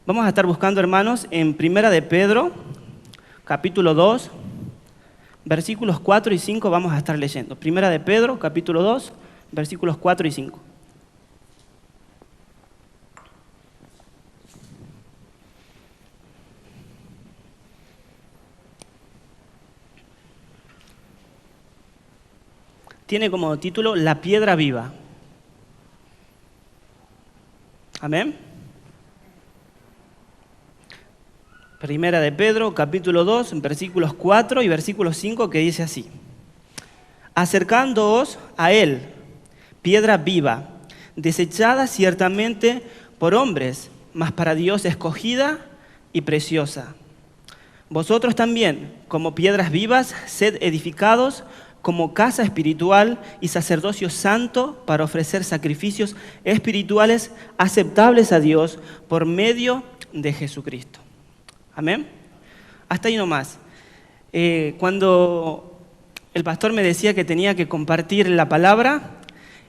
Vamos a estar buscando, hermanos, en Primera de Pedro, capítulo 2, versículos 4 y 5 vamos a estar leyendo. Primera de Pedro, capítulo 2, versículos 4 y 5. Tiene como título La piedra viva. Amén. Primera de Pedro, capítulo 2, versículos 4 y versículos 5, que dice así: acercándoos a él, piedra viva, desechada ciertamente por hombres, mas para Dios escogida y preciosa. Vosotros también, como piedras vivas, sed edificados como casa espiritual y sacerdocio santo para ofrecer sacrificios espirituales aceptables a Dios por medio de Jesucristo. Amén. Hasta ahí nomás. Cuando el pastor me decía que tenía que compartir la palabra,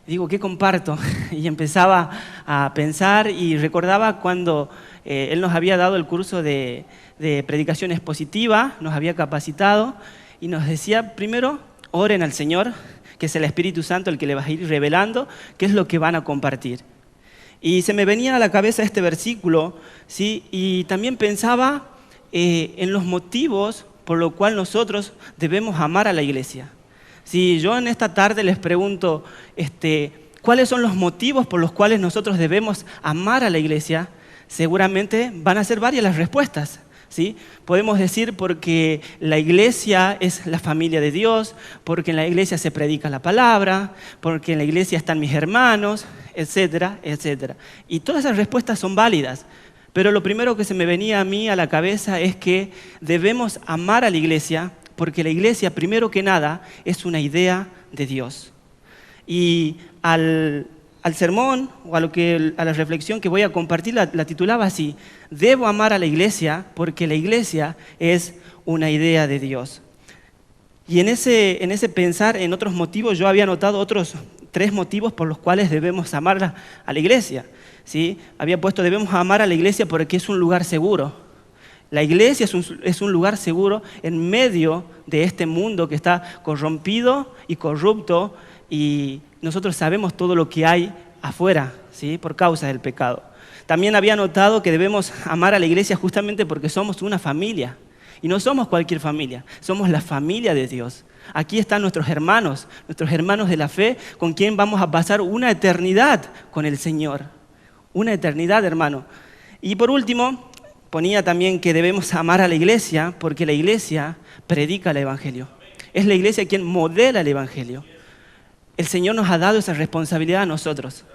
digo, ¿qué comparto? Y empezaba a pensar y recordaba cuando él nos había dado el curso de predicación expositiva, nos había capacitado y nos decía, primero, oren al Señor, que es el Espíritu Santo el que le va a ir revelando qué es lo que van a compartir. Y se me venía a la cabeza este versículo, ¿sí? Y también pensaba en los motivos por los cuales nosotros debemos amar a la iglesia. Si yo en esta tarde les pregunto cuáles son los motivos por los cuales nosotros debemos amar a la iglesia, seguramente van a ser varias las respuestas. ¿Sí? Podemos decir porque la iglesia es la familia de Dios, porque en la iglesia se predica la palabra, porque en la iglesia están mis hermanos, etcétera, etcétera. Y todas esas respuestas son válidas, pero lo primero que se me venía a mí a la cabeza es que debemos amar a la iglesia porque la iglesia, primero que nada, es una idea de Dios. Y al sermón o a la reflexión que voy a compartir la titulaba así: debo amar a la iglesia porque la iglesia es una idea de Dios. Y en ese pensar en otros motivos, yo había notado otros 3 motivos por los cuales debemos amar a la iglesia. ¿Sí? Había puesto, debemos amar a la iglesia porque es un lugar seguro. La iglesia es un lugar seguro en medio de este mundo que está corrompido y corrupto, y nosotros sabemos todo lo que hay afuera, ¿sí? Por causa del pecado. También había notado que debemos amar a la iglesia justamente porque somos una familia. Y no somos cualquier familia, somos la familia de Dios. Aquí están nuestros hermanos de la fe, con quien vamos a pasar una eternidad con el Señor. Una eternidad, hermano. Y por último, ponía también que debemos amar a la iglesia porque la iglesia predica el evangelio. Es la iglesia quien modela el evangelio. El Señor nos ha dado esa responsabilidad a nosotros.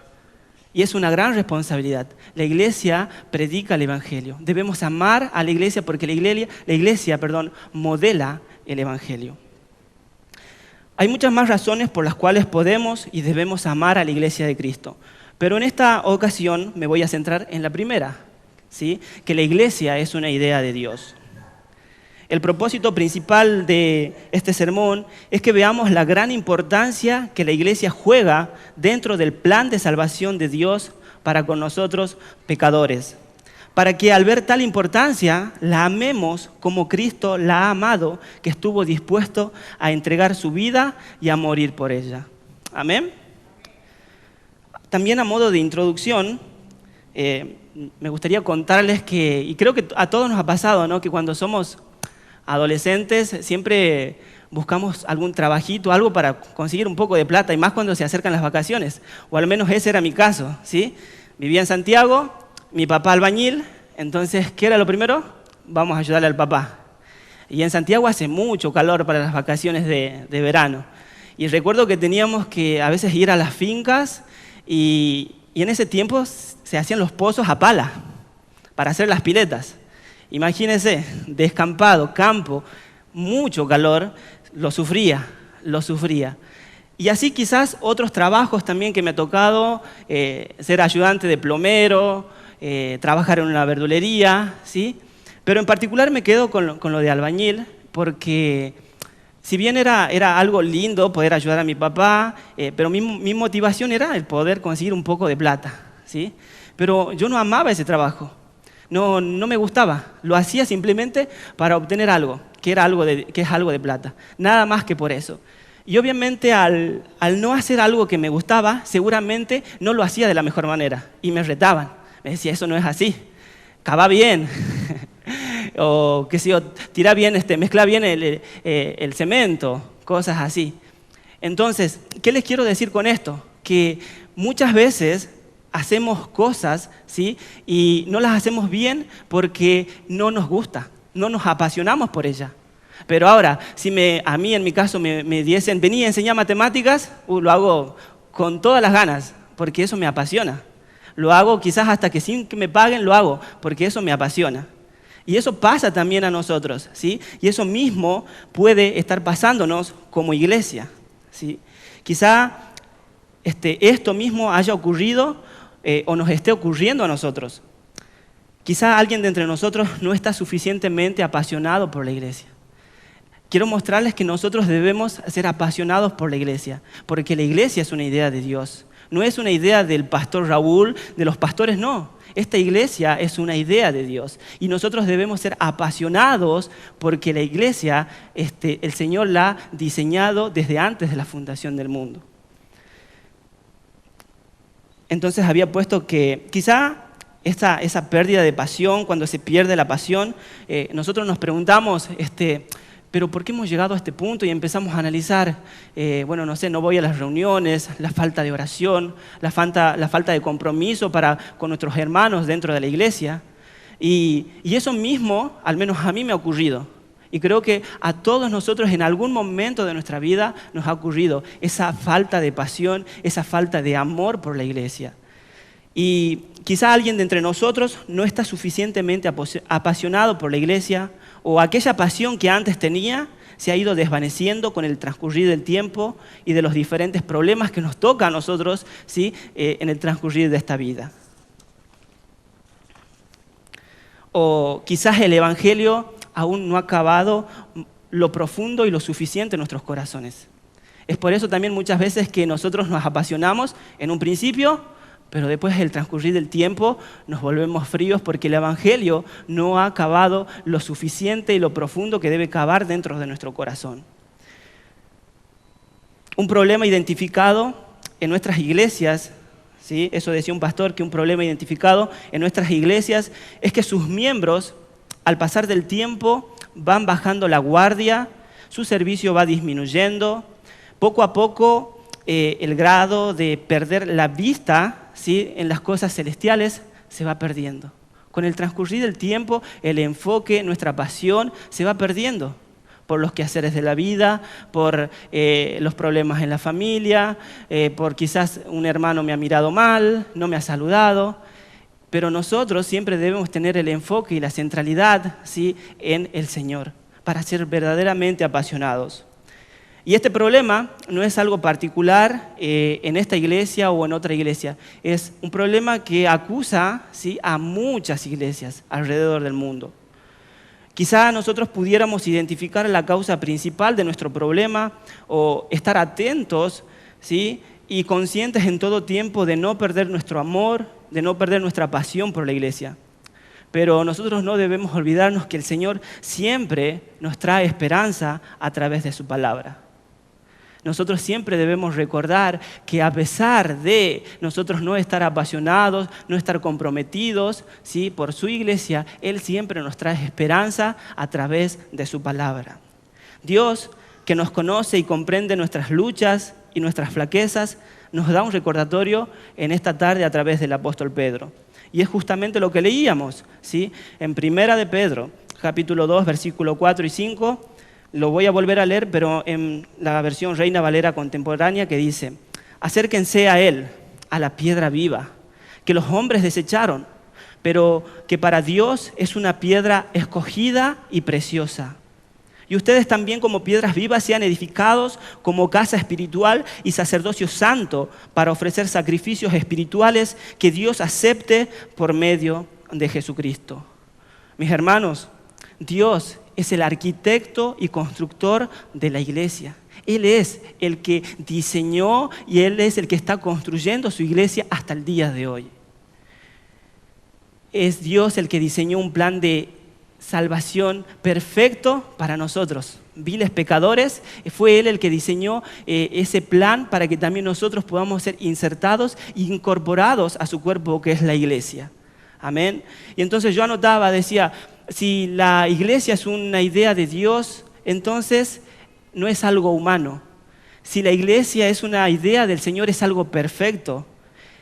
Y es una gran responsabilidad. La iglesia predica el evangelio. Debemos amar a la iglesia porque la iglesia modela el evangelio. Hay muchas más razones por las cuales podemos y debemos amar a la iglesia de Cristo. Pero en esta ocasión me voy a centrar en la primera, ¿sí? Que la iglesia es una idea de Dios. El propósito principal de este sermón es que veamos la gran importancia que la iglesia juega dentro del plan de salvación de Dios para con nosotros pecadores. Para que al ver tal importancia la amemos como Cristo la ha amado, que estuvo dispuesto a entregar su vida y a morir por ella. Amén. También a modo de introducción, me gustaría contarles que, y creo que a todos nos ha pasado, ¿no? Que cuando somos adolescentes siempre buscamos algún trabajito, algo para conseguir un poco de plata, y más cuando se acercan las vacaciones, o al menos ese era mi caso, ¿sí? Vivía en Santiago, mi papá albañil, entonces, ¿qué era lo primero? Vamos a ayudarle al papá. Y en Santiago hace mucho calor para las vacaciones de verano. Y recuerdo que teníamos que a veces ir a las fincas y en ese tiempo se hacían los pozos a pala para hacer las piletas. Imagínense, descampado, campo, mucho calor, lo sufría. Y así quizás otros trabajos también que me ha tocado, ser ayudante de plomero, trabajar en una verdulería, ¿sí? Pero en particular me quedo con lo de albañil, porque si bien era algo lindo poder ayudar a mi papá, pero mi motivación era el poder conseguir un poco de plata, ¿sí? Pero yo no amaba ese trabajo. no me gustaba. Lo hacía simplemente para obtener algo, que es algo de plata. Nada más que por eso. Y obviamente al no hacer algo que me gustaba, seguramente no lo hacía de la mejor manera. Y me retaban. Me decía, eso no es así. Cava bien. O qué sé yo, tira bien, mezcla bien el cemento. Cosas así. Entonces, ¿qué les quiero decir con esto? Que muchas veces hacemos cosas, ¿sí? Y no las hacemos bien porque no nos gusta, no nos apasionamos por ella. Pero ahora, si a mí en mi caso me diesen, vení a enseñar matemáticas, lo hago con todas las ganas, porque eso me apasiona. Lo hago quizás hasta que sin que me paguen, lo hago, porque eso me apasiona. Y eso pasa también a nosotros, ¿sí? Y eso mismo puede estar pasándonos como iglesia, ¿sí? Quizá esto mismo haya ocurrido o nos esté ocurriendo a nosotros. Quizá alguien de entre nosotros no está suficientemente apasionado por la iglesia. Quiero mostrarles que nosotros debemos ser apasionados por la iglesia, porque la iglesia es una idea de Dios. No es una idea del pastor Raúl, de los pastores, no. Esta iglesia es una idea de Dios y nosotros debemos ser apasionados porque la iglesia, el Señor la ha diseñado desde antes de la fundación del mundo. Entonces había puesto que quizá esa pérdida de pasión, cuando se pierde la pasión, nosotros nos preguntamos, pero ¿por qué hemos llegado a este punto? Y empezamos a analizar, no voy a las reuniones, la falta de oración, la falta de compromiso con nuestros hermanos dentro de la iglesia. Y eso mismo, al menos a mí me ha ocurrido. Y creo que a todos nosotros en algún momento de nuestra vida nos ha ocurrido esa falta de pasión, esa falta de amor por la iglesia. Y quizá alguien de entre nosotros no está suficientemente apasionado por la iglesia, o aquella pasión que antes tenía se ha ido desvaneciendo con el transcurrir del tiempo y de los diferentes problemas que nos toca a nosotros, ¿sí? En el transcurrir de esta vida. O quizás el evangelio aún no ha acabado lo profundo y lo suficiente en nuestros corazones. Es por eso también muchas veces que nosotros nos apasionamos en un principio, pero después del transcurrir del tiempo nos volvemos fríos porque el evangelio no ha acabado lo suficiente y lo profundo que debe cavar dentro de nuestro corazón. Un problema identificado en nuestras iglesias, ¿sí? Eso decía un pastor, que un problema identificado en nuestras iglesias es que sus miembros, al pasar del tiempo, van bajando la guardia, su servicio va disminuyendo, poco a poco el grado de perder la vista, ¿sí? En las cosas celestiales se va perdiendo. Con el transcurrir del tiempo, el enfoque, nuestra pasión se va perdiendo por los quehaceres de la vida, por los problemas en la familia, por quizás un hermano me ha mirado mal, no me ha saludado. Pero nosotros siempre debemos tener el enfoque y la centralidad, ¿sí? En el Señor para ser verdaderamente apasionados. Y este problema no es algo particular en esta iglesia o en otra iglesia. Es un problema que acusa, ¿sí? A muchas iglesias alrededor del mundo. Quizá nosotros pudiéramos identificar la causa principal de nuestro problema o estar atentos, ¿sí? Y conscientes en todo tiempo de no perder nuestro amor, de no perder nuestra pasión por la iglesia. Pero nosotros no debemos olvidarnos que el Señor siempre nos trae esperanza a través de su palabra. Nosotros siempre debemos recordar que a pesar de nosotros no estar apasionados, no estar comprometidos, ¿sí? Por su iglesia, Él siempre nos trae esperanza a través de su palabra. Dios, que nos conoce y comprende nuestras luchas y nuestras flaquezas, nos da un recordatorio en esta tarde a través del apóstol Pedro. Y es justamente lo que leíamos, ¿sí? En Primera de Pedro, capítulo 2, versículo 4 y 5, lo voy a volver a leer, pero en la versión Reina Valera contemporánea, que dice: acérquense a Él, a la piedra viva, que los hombres desecharon, pero que para Dios es una piedra escogida y preciosa. Y ustedes también, como piedras vivas, sean edificados como casa espiritual y sacerdocio santo para ofrecer sacrificios espirituales que Dios acepte por medio de Jesucristo. Mis hermanos, Dios es el arquitecto y constructor de la iglesia. Él es el que diseñó y Él es el que está construyendo su iglesia hasta el día de hoy. es Dios el que diseñó un plan de salvación perfecto para nosotros, viles pecadores. Fue Él el que diseñó ese plan para que también nosotros podamos ser insertados e incorporados a su cuerpo, que es la iglesia. Amén. Y entonces yo anotaba, decía, si la iglesia es una idea de Dios, entonces no es algo humano. Si la iglesia es una idea del Señor, es algo perfecto.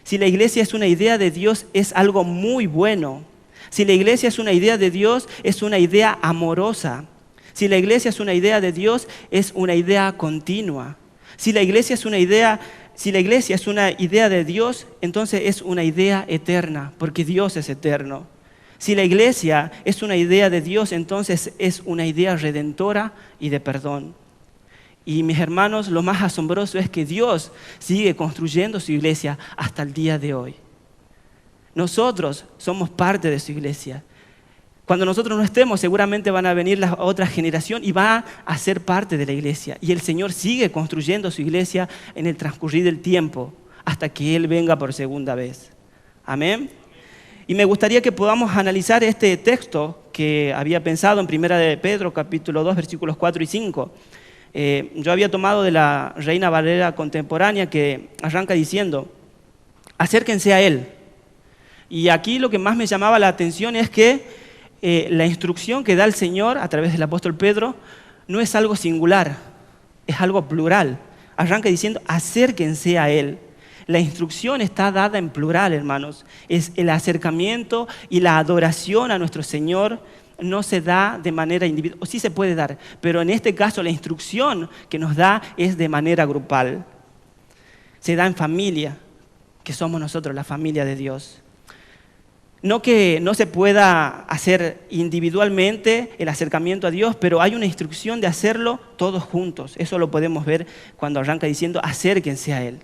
Si la iglesia es una idea de Dios, es algo muy bueno. Si la iglesia es una idea de Dios, es una idea amorosa. Si la iglesia es una idea de Dios, es una idea continua. Si la iglesia es una idea de Dios, entonces es una idea eterna, porque Dios es eterno. Si la iglesia es una idea de Dios, entonces es una idea redentora y de perdón. Y mis hermanos, lo más asombroso es que Dios sigue construyendo su iglesia hasta el día de hoy. Nosotros somos parte de su iglesia. Cuando nosotros no estemos, seguramente van a venir la otra generación y va a ser parte de la iglesia. Y el Señor sigue construyendo su iglesia en el transcurrir del tiempo, hasta que Él venga por segunda vez. Amén. Y me gustaría que podamos analizar este texto que había pensado en 1 de Pedro, capítulo 2, versículos 4 y 5. Yo había tomado de la Reina Valera contemporánea, que arranca diciendo: acérquense a Él. Y aquí lo que más me llamaba la atención es que la instrucción que da el Señor a través del apóstol Pedro no es algo singular, es algo plural. Arranca diciendo: acérquense a Él. La instrucción está dada en plural, hermanos. Es el acercamiento y la adoración a nuestro Señor no se da de manera individual, o sí se puede dar, pero en este caso la instrucción que nos da es de manera grupal. Se da en familia, que somos nosotros, la familia de Dios. No que no se pueda hacer individualmente el acercamiento a Dios, pero hay una instrucción de hacerlo todos juntos. Eso lo podemos ver cuando arranca diciendo: acérquense a Él.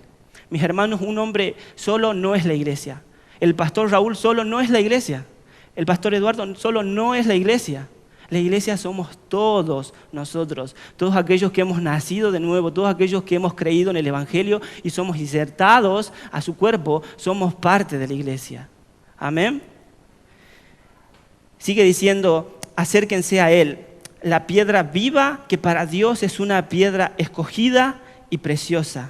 Mis hermanos, un hombre solo no es la iglesia. El pastor Raúl solo no es la iglesia. El pastor Eduardo solo no es la iglesia. La iglesia somos todos nosotros, todos aquellos que hemos nacido de nuevo, todos aquellos que hemos creído en el Evangelio y somos insertados a su cuerpo, somos parte de la iglesia. Amén. Sigue diciendo: acérquense a Él, la piedra viva que para Dios es una piedra escogida y preciosa.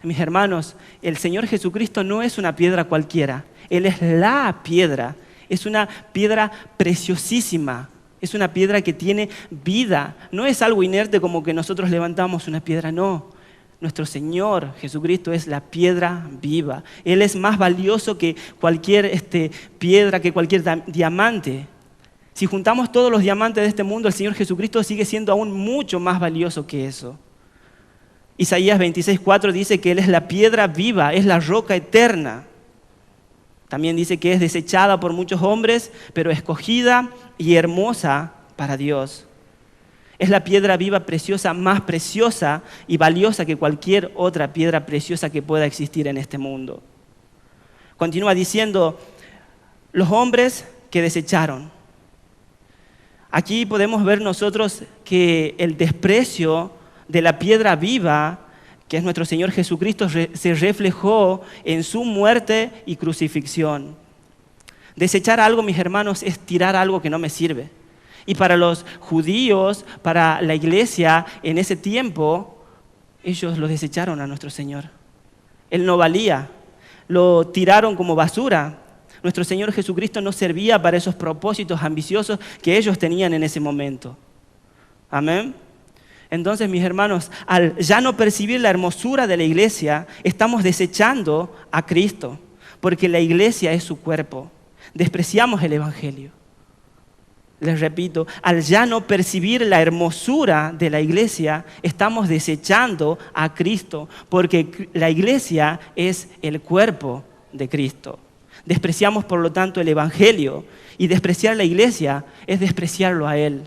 Mis hermanos, el Señor Jesucristo no es una piedra cualquiera. Él es la piedra. Es una piedra preciosísima. Es una piedra que tiene vida. No es algo inerte como que nosotros levantamos una piedra, no. Nuestro Señor Jesucristo es la piedra viva. Él es más valioso que cualquier piedra, que cualquier diamante. Si juntamos todos los diamantes de este mundo, el Señor Jesucristo sigue siendo aún mucho más valioso que eso. Isaías 26:4 dice que Él es la piedra viva, es la roca eterna. También dice que es desechada por muchos hombres, pero escogida y hermosa para Dios. Es la piedra viva preciosa, más preciosa y valiosa que cualquier otra piedra preciosa que pueda existir en este mundo. Continúa diciendo: los hombres que desecharon. Aquí podemos ver nosotros que el desprecio de la piedra viva, que es nuestro Señor Jesucristo, se reflejó en su muerte y crucifixión. Desechar algo, mis hermanos, es tirar algo que no me sirve. Y para los judíos, para la iglesia en ese tiempo, ellos lo desecharon a nuestro Señor. Él no valía, lo tiraron como basura. Nuestro Señor Jesucristo no servía para esos propósitos ambiciosos que ellos tenían en ese momento. Amén. Entonces, mis hermanos, al ya no percibir la hermosura de la iglesia, estamos desechando a Cristo, porque la iglesia es su cuerpo. Despreciamos el Evangelio. Les repito, al ya no percibir la hermosura de la iglesia, estamos desechando a Cristo, porque la iglesia es el cuerpo de Cristo. Despreciamos, por lo tanto, el Evangelio, y despreciar la iglesia es despreciarlo a Él.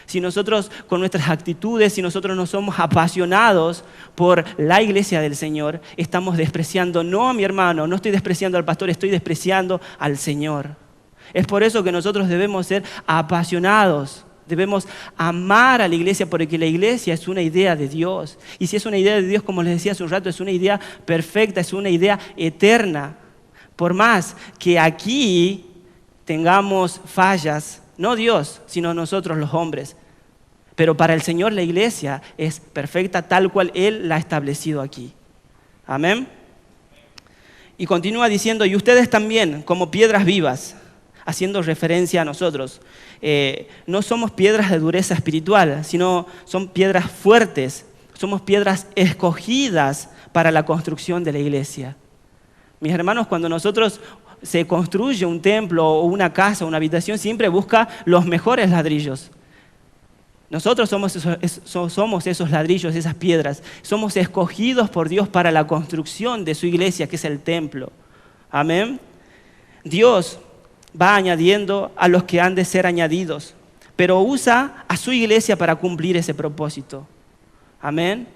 Si nosotros con nuestras actitudes, si nosotros no somos apasionados por la iglesia del Señor, estamos despreciando, no a mi hermano, no estoy despreciando al pastor, estoy despreciando al Señor. Es por eso que nosotros debemos ser apasionados, debemos amar a la iglesia, porque la iglesia es una idea de Dios. Y si es una idea de Dios, como les decía hace un rato, es una idea perfecta, es una idea eterna. Por más que aquí tengamos fallas, no Dios, sino nosotros los hombres. Pero para el Señor la iglesia es perfecta tal cual Él la ha establecido aquí. Amén. Y continúa diciendo, y ustedes también, como piedras vivas, haciendo referencia a nosotros. No somos piedras de dureza espiritual, sino son piedras fuertes, somos piedras escogidas para la construcción de la iglesia. Mis hermanos, cuando nosotros se construye un templo o una casa, una habitación, siempre busca los mejores ladrillos. Nosotros somos esos ladrillos, esas piedras. Somos escogidos por Dios para la construcción de su iglesia, que es el templo. Amén. Dios va añadiendo a los que han de ser añadidos, pero usa a su iglesia para cumplir ese propósito. Amén.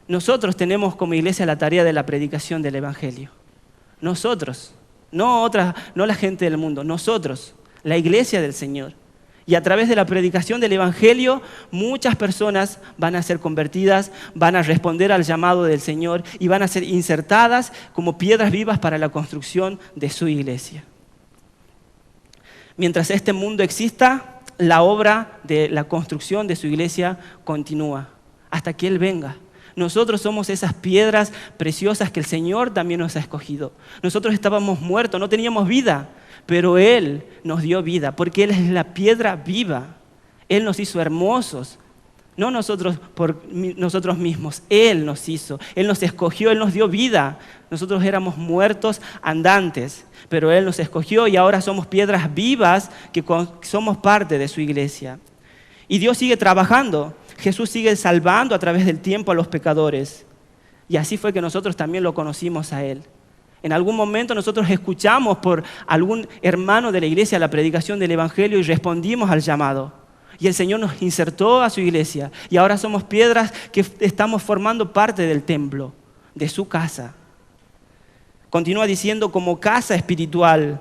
Nosotros tenemos como iglesia la tarea de la predicación del Evangelio. Nosotros, no la gente del mundo, nosotros, la iglesia del Señor. Y a través de la predicación del Evangelio, muchas personas van a ser convertidas, van a responder al llamado del Señor y van a ser insertadas como piedras vivas para la construcción de su iglesia. Mientras este mundo exista, la obra de la construcción de su iglesia continúa hasta que Él venga. Nosotros somos esas piedras preciosas que el Señor también nos ha escogido. Nosotros estábamos muertos, no teníamos vida, pero Él nos dio vida, porque Él es la piedra viva. Él nos hizo hermosos, no nosotros por nosotros mismos. Él nos hizo, Él nos escogió, Él nos dio vida. Nosotros éramos muertos andantes, pero Él nos escogió y ahora somos piedras vivas que somos parte de su iglesia. Y Dios sigue trabajando. Jesús sigue salvando a través del tiempo a los pecadores. Y así fue que nosotros también lo conocimos a Él. En algún momento nosotros escuchamos por algún hermano de la iglesia la predicación del Evangelio y respondimos al llamado. Y el Señor nos insertó a su iglesia. Y ahora somos piedras que estamos formando parte del templo, de su casa. Continúa diciendo como casa espiritual.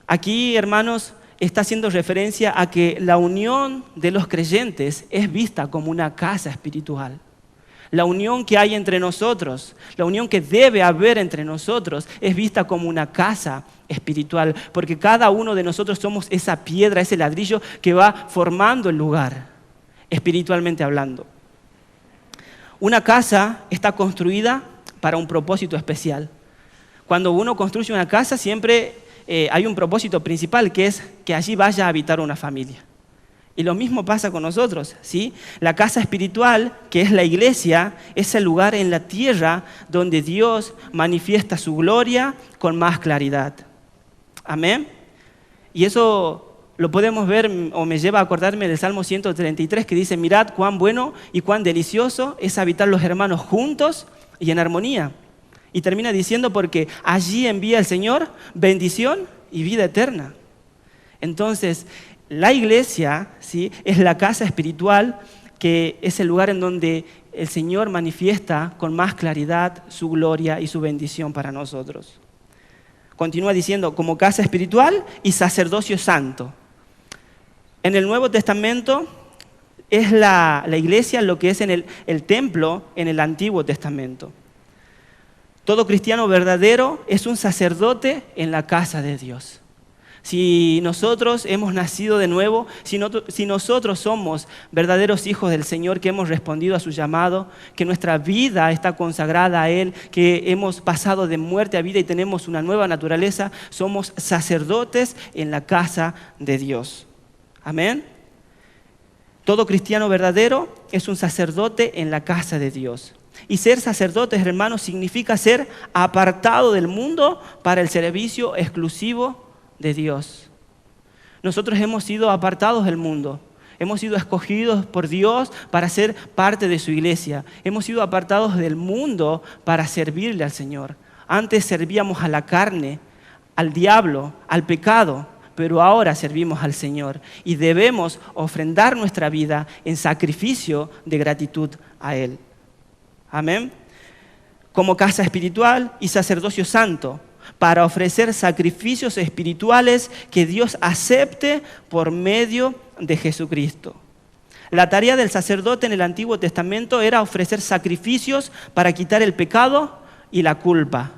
Aquí, hermanos, está haciendo referencia a que la unión de los creyentes es vista como una casa espiritual. La unión que hay entre nosotros, la unión que debe haber entre nosotros es vista como una casa espiritual, porque cada uno de nosotros somos esa piedra, ese ladrillo que va formando el lugar, espiritualmente hablando. Una casa está construida para un propósito especial. Cuando uno construye una casa siempre hay un propósito principal, que es que allí vaya a habitar una familia. Y lo mismo pasa con nosotros, ¿sí? La casa espiritual, que es la iglesia, es el lugar en la tierra donde Dios manifiesta su gloria con más claridad. Amén. Y eso lo podemos ver, o me lleva a acordarme del Salmo 133, que dice, mirad cuán bueno y cuán delicioso es habitar los hermanos juntos y en armonía. Y termina diciendo, porque allí envía el Señor bendición y vida eterna. Entonces, la iglesia, ¿sí?, es la casa espiritual, que es el lugar en donde el Señor manifiesta con más claridad su gloria y su bendición para nosotros. Continúa diciendo, como casa espiritual y sacerdocio santo. En el Nuevo Testamento es la iglesia lo que es en el templo en el Antiguo Testamento. Todo cristiano verdadero es un sacerdote en la casa de Dios. Si nosotros hemos nacido de nuevo, si nosotros somos verdaderos hijos del Señor, que hemos respondido a su llamado, que nuestra vida está consagrada a Él, que hemos pasado de muerte a vida y tenemos una nueva naturaleza, somos sacerdotes en la casa de Dios. Amén. Todo cristiano verdadero es un sacerdote en la casa de Dios. Y ser sacerdotes, hermanos, significa ser apartado del mundo para el servicio exclusivo de Dios. Nosotros hemos sido apartados del mundo. Hemos sido escogidos por Dios para ser parte de su iglesia. Hemos sido apartados del mundo para servirle al Señor. Antes servíamos a la carne, al diablo, al pecado, pero ahora servimos al Señor y debemos ofrendar nuestra vida en sacrificio de gratitud a Él. Amén. Como casa espiritual y sacerdocio santo, para ofrecer sacrificios espirituales que Dios acepte por medio de Jesucristo. La tarea del sacerdote en el Antiguo Testamento era ofrecer sacrificios para quitar el pecado y la culpa.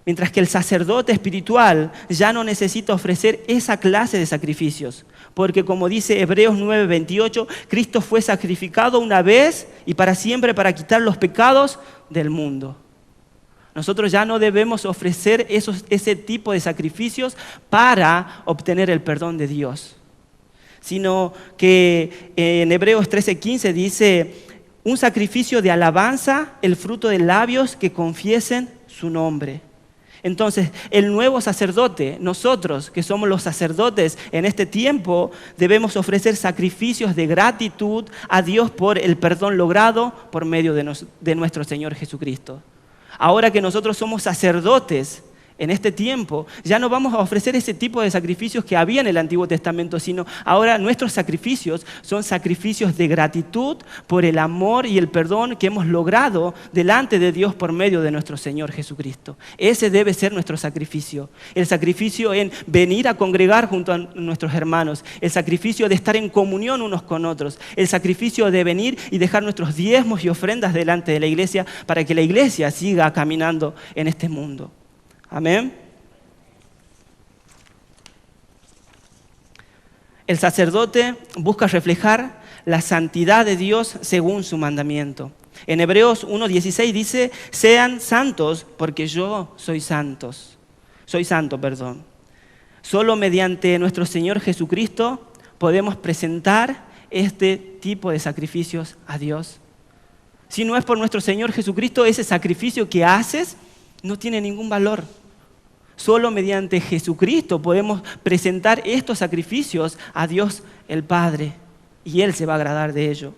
Mientras que el sacerdote espiritual ya no necesita ofrecer esa clase de sacrificios. Porque como dice Hebreos 9:28, Cristo fue sacrificado una vez y para siempre para quitar los pecados del mundo. Nosotros ya no debemos ofrecer ese tipo de sacrificios para obtener el perdón de Dios. Sino que en Hebreos 13:15 dice, un sacrificio de alabanza, el fruto de labios que confiesen su nombre. Entonces, el nuevo sacerdote, nosotros que somos los sacerdotes en este tiempo, debemos ofrecer sacrificios de gratitud a Dios por el perdón logrado por medio de nuestro Señor Jesucristo. Ahora que nosotros somos sacerdotes en este tiempo, ya no vamos a ofrecer ese tipo de sacrificios que había en el Antiguo Testamento, sino ahora nuestros sacrificios son sacrificios de gratitud por el amor y el perdón que hemos logrado delante de Dios por medio de nuestro Señor Jesucristo. Ese debe ser nuestro sacrificio. El sacrificio en venir a congregar junto a nuestros hermanos, el sacrificio de estar en comunión unos con otros, el sacrificio de venir y dejar nuestros diezmos y ofrendas delante de la iglesia para que la iglesia siga caminando en este mundo. Amén. El sacerdote busca reflejar la santidad de Dios según su mandamiento. En Hebreos 1:16 dice, sean santos porque yo soy santo. Solo mediante nuestro Señor Jesucristo podemos presentar este tipo de sacrificios a Dios. Si no es por nuestro Señor Jesucristo, ese sacrificio que haces no tiene ningún valor. Solo mediante Jesucristo podemos presentar estos sacrificios a Dios el Padre y Él se va a agradar de ello.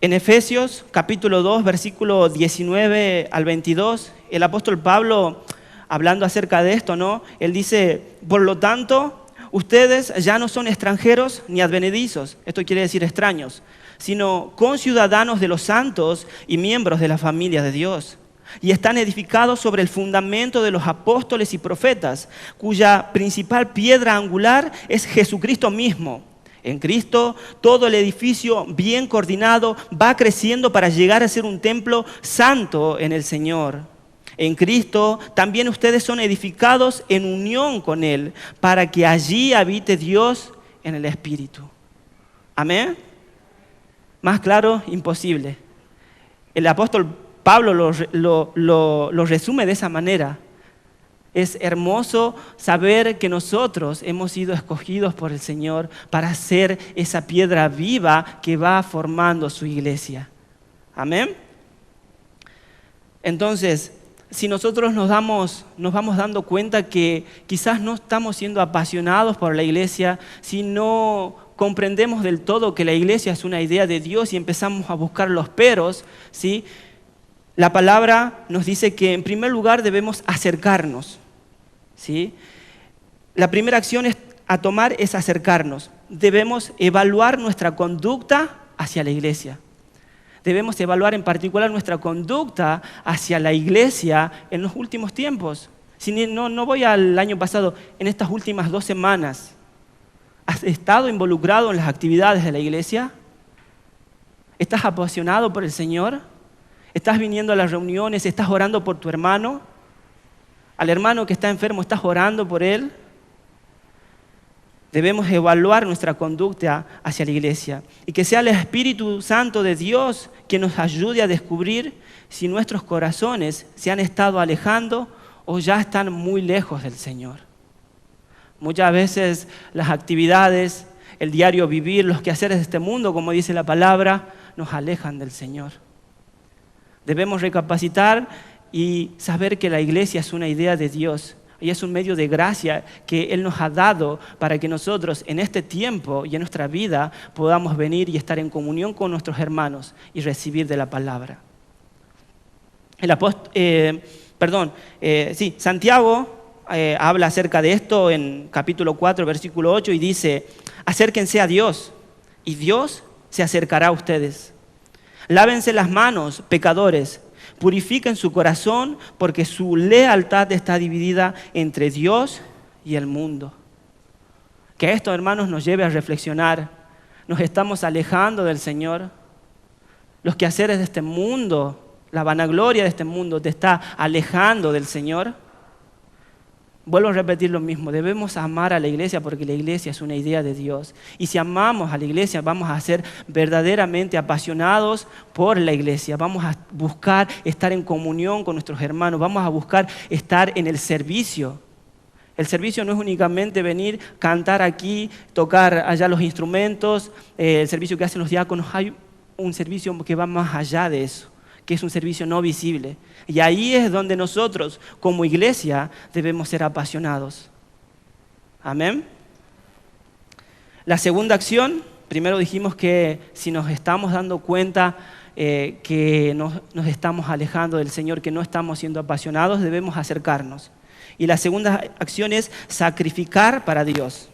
En Efesios capítulo 2, versículo 19 al 22, el apóstol Pablo, hablando acerca de esto, ¿no? Él dice, por lo tanto, ustedes ya no son extranjeros ni advenedizos, esto quiere decir extraños, sino conciudadanos de los santos y miembros de la familia de Dios. Y están edificados sobre el fundamento de los apóstoles y profetas, cuya principal piedra angular es Jesucristo mismo. En Cristo, todo el edificio bien coordinado va creciendo para llegar a ser un templo santo en el Señor. En Cristo también ustedes son edificados en unión con Él, para que allí habite Dios en el Espíritu. Amén. Más claro, imposible. El apóstol Pablo lo resume de esa manera. Es hermoso saber que nosotros hemos sido escogidos por el Señor para ser esa piedra viva que va formando su iglesia. Amén. Entonces, si nosotros nos vamos dando cuenta que quizás no estamos siendo apasionados por la iglesia, si no comprendemos del todo que la iglesia es una idea de Dios y empezamos a buscar los peros, ¿sí? La palabra nos dice que en primer lugar debemos acercarnos, ¿sí? La primera acción a tomar es acercarnos. Debemos evaluar nuestra conducta hacia la iglesia. Debemos evaluar en particular nuestra conducta hacia la iglesia en los últimos tiempos. Si no voy al año pasado, en estas últimas 2 semanas, ¿has estado involucrado en las actividades de la iglesia? ¿Estás apasionado por el Señor? ¿Estás viniendo a las reuniones? ¿Estás orando por tu hermano? ¿Al hermano que está enfermo estás orando por él? Debemos evaluar nuestra conducta hacia la iglesia y que sea el Espíritu Santo de Dios que nos ayude a descubrir si nuestros corazones se han estado alejando o ya están muy lejos del Señor. Muchas veces las actividades, el diario vivir, los quehaceres de este mundo, como dice la palabra, nos alejan del Señor. Debemos recapacitar y saber que la iglesia es una idea de Dios y es un medio de gracia que Él nos ha dado para que nosotros en este tiempo y en nuestra vida podamos venir y estar en comunión con nuestros hermanos y recibir de la palabra. Santiago habla acerca de esto en capítulo 4, versículo 8 y dice, acérquense a Dios y Dios se acercará a ustedes. Lávense las manos, pecadores, purifiquen su corazón porque su lealtad está dividida entre Dios y el mundo. Que esto, hermanos, nos lleve a reflexionar. ¿Nos estamos alejando del Señor? Los quehaceres de este mundo, la vanagloria de este mundo te está alejando del Señor, vuelvo a repetir lo mismo, debemos amar a la iglesia porque la iglesia es una idea de Dios. Y si amamos a la iglesia, vamos a ser verdaderamente apasionados por la iglesia. Vamos a buscar estar en comunión con nuestros hermanos, vamos a buscar estar en el servicio. El servicio no es únicamente venir, cantar aquí, tocar allá los instrumentos, el servicio que hacen los diáconos. Hay un servicio que va más allá de eso, que es un servicio no visible. Y ahí es donde nosotros, como iglesia, debemos ser apasionados. Amén. La segunda acción, primero dijimos que si nos estamos dando cuenta que nos estamos alejando del Señor, que no estamos siendo apasionados, debemos acercarnos. Y la segunda acción es sacrificar para Dios.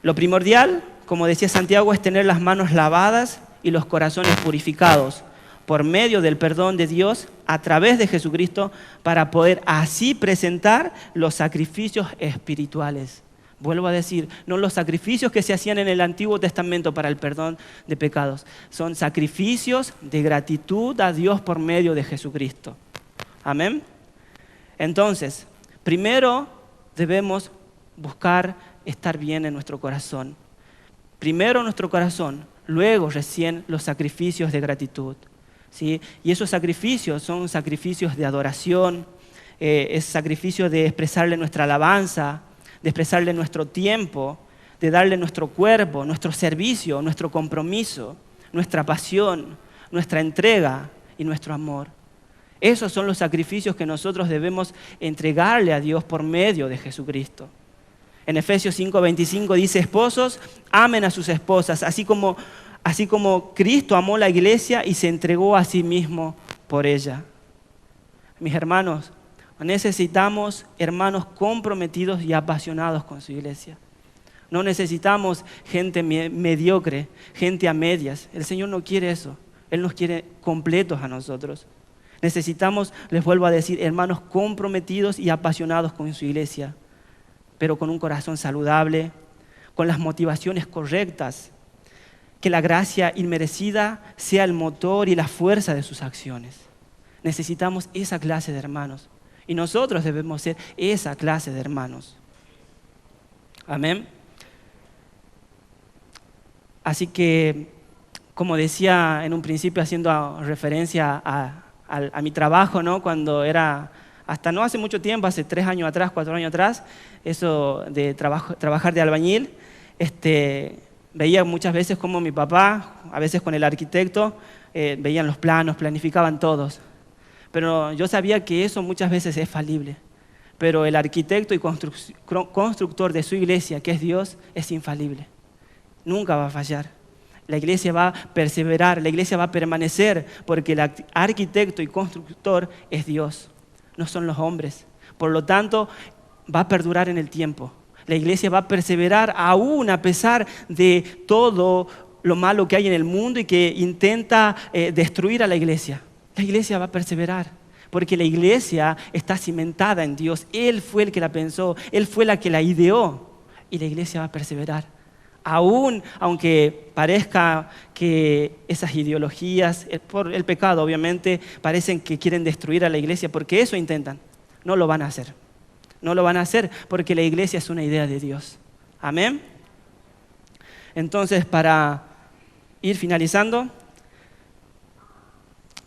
Lo primordial, como decía Santiago, es tener las manos lavadas y los corazones purificados por medio del perdón de Dios a través de Jesucristo para poder así presentar los sacrificios espirituales. Vuelvo a decir, no los sacrificios que se hacían en el Antiguo Testamento para el perdón de pecados. Son sacrificios de gratitud a Dios por medio de Jesucristo. Amén. Entonces, primero debemos buscar estar bien en nuestro corazón. Primero nuestro corazón, luego recién los sacrificios de gratitud. ¿Sí? Y esos sacrificios son sacrificios de adoración, es sacrificio de expresarle nuestra alabanza, de expresarle nuestro tiempo, de darle nuestro cuerpo, nuestro servicio, nuestro compromiso, nuestra pasión, nuestra entrega y nuestro amor. Esos son los sacrificios que nosotros debemos entregarle a Dios por medio de Jesucristo. En Efesios 5:25 dice: esposos, amen a sus esposas, así como Cristo amó la iglesia y se entregó a sí mismo por ella. Mis hermanos, necesitamos hermanos comprometidos y apasionados con su iglesia. No necesitamos gente mediocre, gente a medias. El Señor no quiere eso. Él nos quiere completos a nosotros. Necesitamos, les vuelvo a decir, hermanos comprometidos y apasionados con su iglesia, pero con un corazón saludable, con las motivaciones correctas. Que la gracia inmerecida sea el motor y la fuerza de sus acciones. Necesitamos esa clase de hermanos. Y nosotros debemos ser esa clase de hermanos. Amén. Así que, como decía en un principio, haciendo referencia a mi trabajo, ¿no? Cuando era, hasta no hace mucho tiempo, hace 3 años atrás, 4 años atrás, eso de trabajar de albañil, veía muchas veces cómo mi papá, a veces con el arquitecto, veían los planos, planificaban todos. Pero yo sabía que eso muchas veces es falible. Pero el arquitecto y constructor de su iglesia, que es Dios, es infalible. Nunca va a fallar. La iglesia va a perseverar, la iglesia va a permanecer, porque el arquitecto y constructor es Dios, no son los hombres. Por lo tanto, va a perdurar en el tiempo. La iglesia va a perseverar aún a pesar de todo lo malo que hay en el mundo y que intenta destruir a la iglesia. La iglesia va a perseverar porque la iglesia está cimentada en Dios. Él fue el que la pensó, Él fue la que la ideó y la iglesia va a perseverar. Aún aunque parezca que esas ideologías, por el pecado obviamente, parecen que quieren destruir a la iglesia porque eso intentan, no lo van a hacer. No lo van a hacer porque la iglesia es una idea de Dios. Amén. Entonces, para ir finalizando,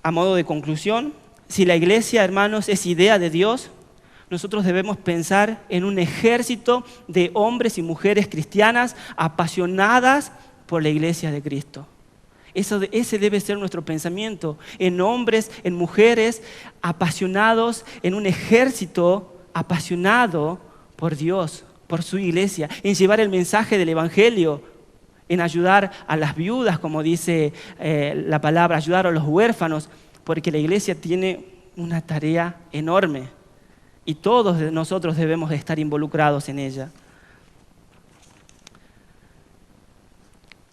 a modo de conclusión, si la iglesia, hermanos, es idea de Dios, nosotros debemos pensar en un ejército de hombres y mujeres cristianas apasionadas por la iglesia de Cristo. Ese debe ser nuestro pensamiento, en hombres, en mujeres apasionados, en un ejército apasionado por Dios, por su iglesia, en llevar el mensaje del evangelio, en ayudar a las viudas, como dice la palabra, ayudar a los huérfanos, porque la iglesia tiene una tarea enorme y todos nosotros debemos estar involucrados en ella.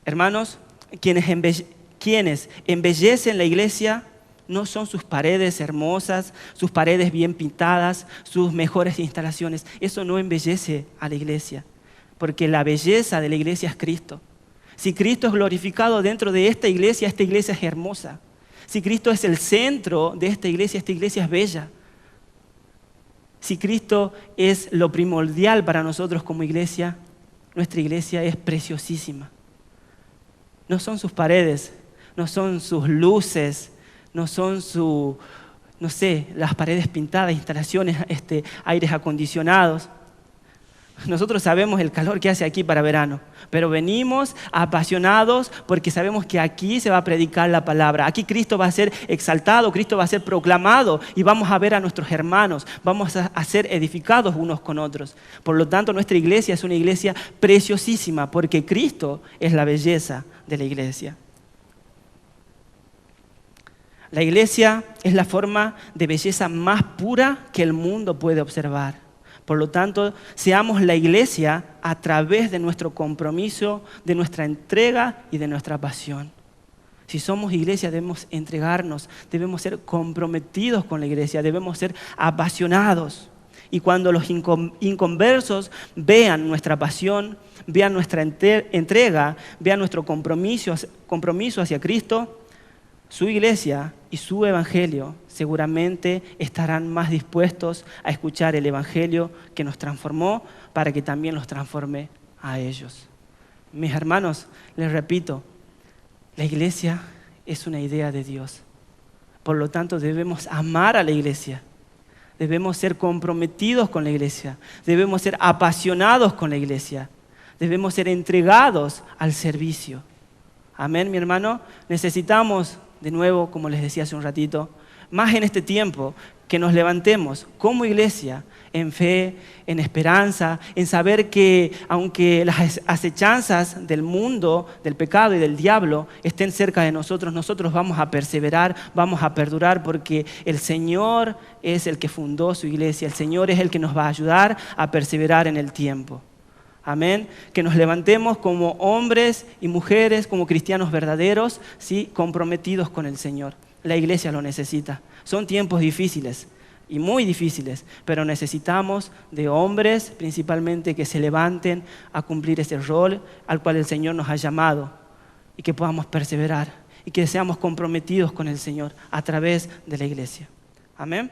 Hermanos, quienes embellecen la iglesia no son sus paredes hermosas, sus paredes bien pintadas, sus mejores instalaciones. Eso no embellece a la iglesia, porque la belleza de la iglesia es Cristo. Si Cristo es glorificado dentro de esta iglesia es hermosa. Si Cristo es el centro de esta iglesia es bella. Si Cristo es lo primordial para nosotros como iglesia, nuestra iglesia es preciosísima. No son sus paredes, no son sus luces, no son las paredes pintadas, instalaciones, aires acondicionados. Nosotros sabemos el calor que hace aquí para verano, pero venimos apasionados porque sabemos que aquí se va a predicar la palabra. Aquí Cristo va a ser exaltado, Cristo va a ser proclamado y vamos a ver a nuestros hermanos, vamos a ser edificados unos con otros. Por lo tanto, nuestra iglesia es una iglesia preciosísima porque Cristo es la belleza de la iglesia. La iglesia es la forma de belleza más pura que el mundo puede observar. Por lo tanto, seamos la iglesia a través de nuestro compromiso, de nuestra entrega y de nuestra pasión. Si somos iglesia, debemos entregarnos, debemos ser comprometidos con la iglesia, debemos ser apasionados. Y cuando los inconversos vean nuestra pasión, vean nuestra entrega, vean nuestro compromiso hacia Cristo, su iglesia y su evangelio seguramente estarán más dispuestos a escuchar el evangelio que nos transformó para que también los transforme a ellos. Mis hermanos, les repito, la iglesia es una idea de Dios. Por lo tanto, debemos amar a la iglesia. Debemos ser comprometidos con la iglesia. Debemos ser apasionados con la iglesia. Debemos ser entregados al servicio. Amén, mi hermano. Necesitamos, de nuevo, como les decía hace un ratito, más en este tiempo, que nos levantemos como iglesia en fe, en esperanza, en saber que aunque las acechanzas del mundo, del pecado y del diablo estén cerca de nosotros, nosotros vamos a perseverar, vamos a perdurar porque el Señor es el que fundó su iglesia, el Señor es el que nos va a ayudar a perseverar en el tiempo. Amén. Que nos levantemos como hombres y mujeres, como cristianos verdaderos, ¿sí? Comprometidos con el Señor. La iglesia lo necesita. Son tiempos difíciles y muy difíciles, pero necesitamos de hombres principalmente que se levanten a cumplir ese rol al cual el Señor nos ha llamado y que podamos perseverar y que seamos comprometidos con el Señor a través de la iglesia. Amén.